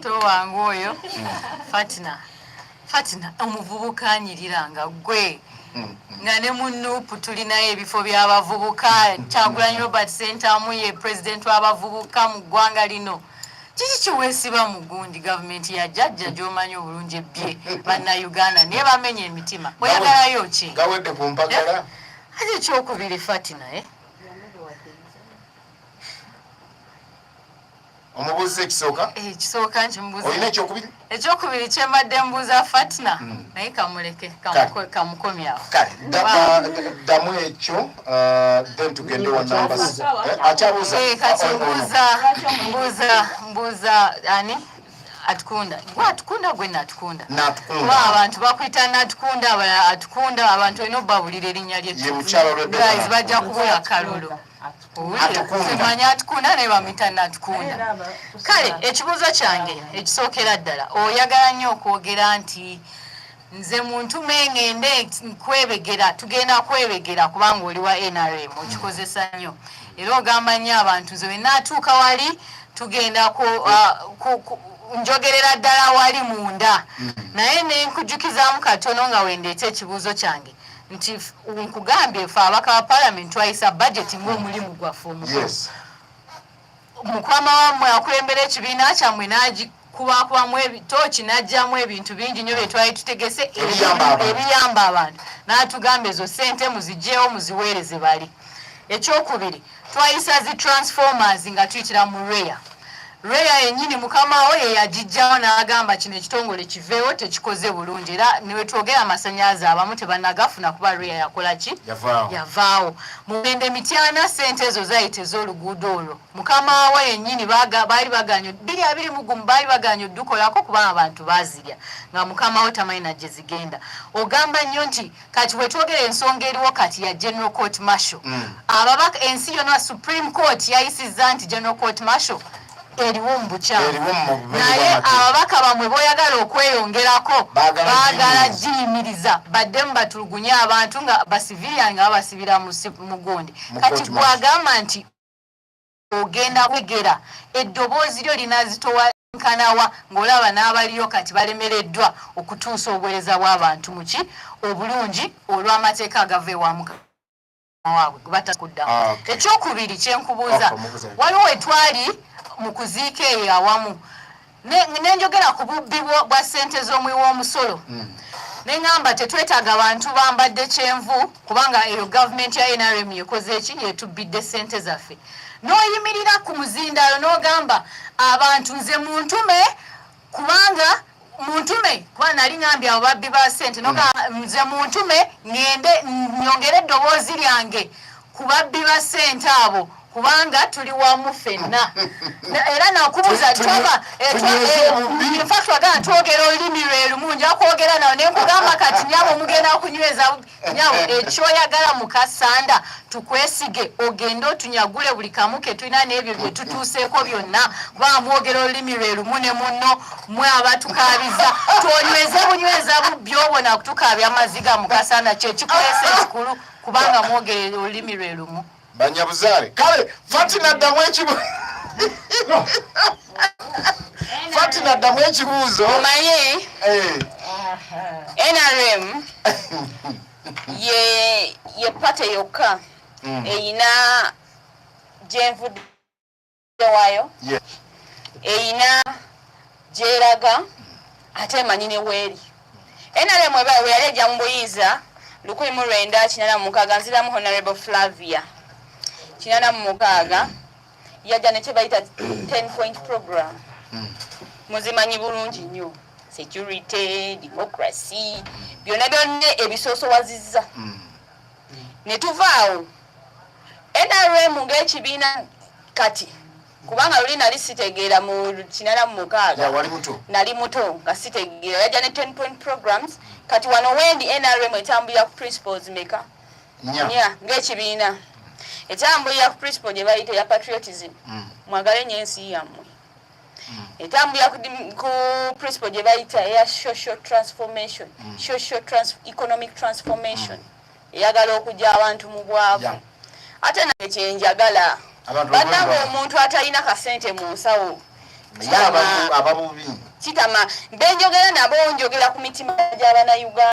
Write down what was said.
muto wange oyo Fatina omuvubuka anyiriranga gwe nga ne mu Nuupu tulinayo ebifo by'abavubuka Kyagulanyi Robert Ssentamu ye president w'abavubuka mu ggwanga lino kiki kiweesiba mu gundi gavumenti ya jjajja gy'omanyi obulungi ebbye bannayuganda naye bamenya emitima oyagalayo ki gawedde ku mpagala ate ekyokubiri Fatina omubuuza ekisooka ekisooka nkimubuuza olina ekyokubiri ekyokubiri kyembadde mbuuza Fatina naye kamuleke kamukomyawo kale ddamu ekyo then tugende wa numbers akyabuuza kati mbuuza ani atukunda atukunda gwe natukunda kuba abantu bakwita natukunda abalala atukunda abantu olina obbabulira erinnya lye guys bajja kubula kalulu simanya atukunda naye bamwita natukunda kale ekibuuzo kyange ekisookera ddala oyagala nnyo okwogera nti nze muntu mengende kwebegera tugenda kwebegera kubanga oli wa NRM okikozesa nnyo era ogamba nnyo abantu nze bwe naatuuka wali tugenda njogerera ddala wali munda naye ne nkujjukizaamu katono nga wendeeta ekibuuzo kyange nti nkugambye fe abaka ba parliament twayisa budget ng'omulimu gwaffe omukulu mukama wammwe akulembera ekibiina kyammwe n'agikubakubamu ebitooki n'aggyamu ebintu bingi nnyo bye twali tutegese ebiyamba abantu n'atugamba ezo ssente muziggyeewo muziweereze bali ekyokubiri twayisa zi transformers nga tuyitira mu Reya yennyini mukama we yagijjawo n'agamba kino ekitongole kiveewo tekikoze bulungi era ne twogera amasannyalaze abamu tebannagafuna kuba Reya yakola ki yavaawo mugende mityana ssente ezo zayita ez'oluguudo olwo mukama we yennyini baali baganya 221 baali baganya oddukolako kubanga abantu baazirya nga mukama we tamanyi najje zigenda ogamba nnyo nti kati bwe twogera ensonga eriwo kati ya General Court Martial ababaka ensi yonna Supreme Court yayisizza nti General Court Martial eriwo mbukyamu naye ababaka bamwe boyagala okweyongerako baagala giyimiriza baddemu batulugunye abantu nga basiviliani nga babasibira mu gundi kati gwagamba nti ogenda kwegera eddoboozi lyo linazitowa nkanawa ng'olaba n'abaliyo kati balemereddwa okutuusa obuweereza bw'abantu muki obulungi olw'amateeka agava ewamu waabwe batakuddamu ekyokubiri kyenkubuuza waliwo wetwali mu kuziika eyo awamu nenjogera ku bubbi bwa ssente z'omuwi w'omusolo neŋŋamba tetwetaaga abantu bambadde kyenvu kubanga eyo gavumenti ya NRM yekoze eki yetubbidde ssente zaffe n'oyimirira ku muzindaalo n'ogamba abantu nze muntume kubanga muntume kuba nali ŋambye abo babbi ba ssente n'ogamba nze muntume ŋŋende nyongere eddoboozi lyange ku babbi ba ssente abo kubanga tuli wamu ffenna era nakubuuza infact wagana twogera olulimi lwe lumu nja kwogera nawe ne nkugamba kati nyabo mugenda kunyweza nyabo ekyoyagala mu kasanda tukwesige ogende otunyagule buli kamu ke tulina n'ebyo bye tutuuseeko byonna kubanga mwogera olulimi lwe lumu ne munno mwe abatukaabiza twonyweze bunyweza bubbi obona kutukaabya amaziga mu kasanda kyekikulesa ekikulu kubanga mwogera olulimi lwe lumu banyabuzaale kale Fatina ddamu ekibuuzo omanyi NRM ye pate yokka eyina gyenvudde waayo eyina gyeraga ate emanyi ne weeri NRM we yali ejja mu buyinza 1986 nziramu Honorable Flavia 86 yajja ne kye bayita 10-point program muzimanyi bulungi nnyo security democracy byonna byonna ebisoosowazizza ne tuvaawo NRM ng'ekibiina kati kubanga luli nali sitegeera mu 86 nali muto nga sitegeera yajja ne 10-point programs kati wano wendi NRM etambulira ku principles meka ng'ekibiina etambulira ku principle gye bayita ya patriotism mwagale nnyo ensi yammwe etambulira ku principle gye bayita eya social transformation economic transformation eyagala okujja abantu mu bwavu ate naye kyenjagala bannange omuntu atalina kasente mu nsawo ababubi kitama benjogera nabo njogera ku mitima gy'Abannayuganda.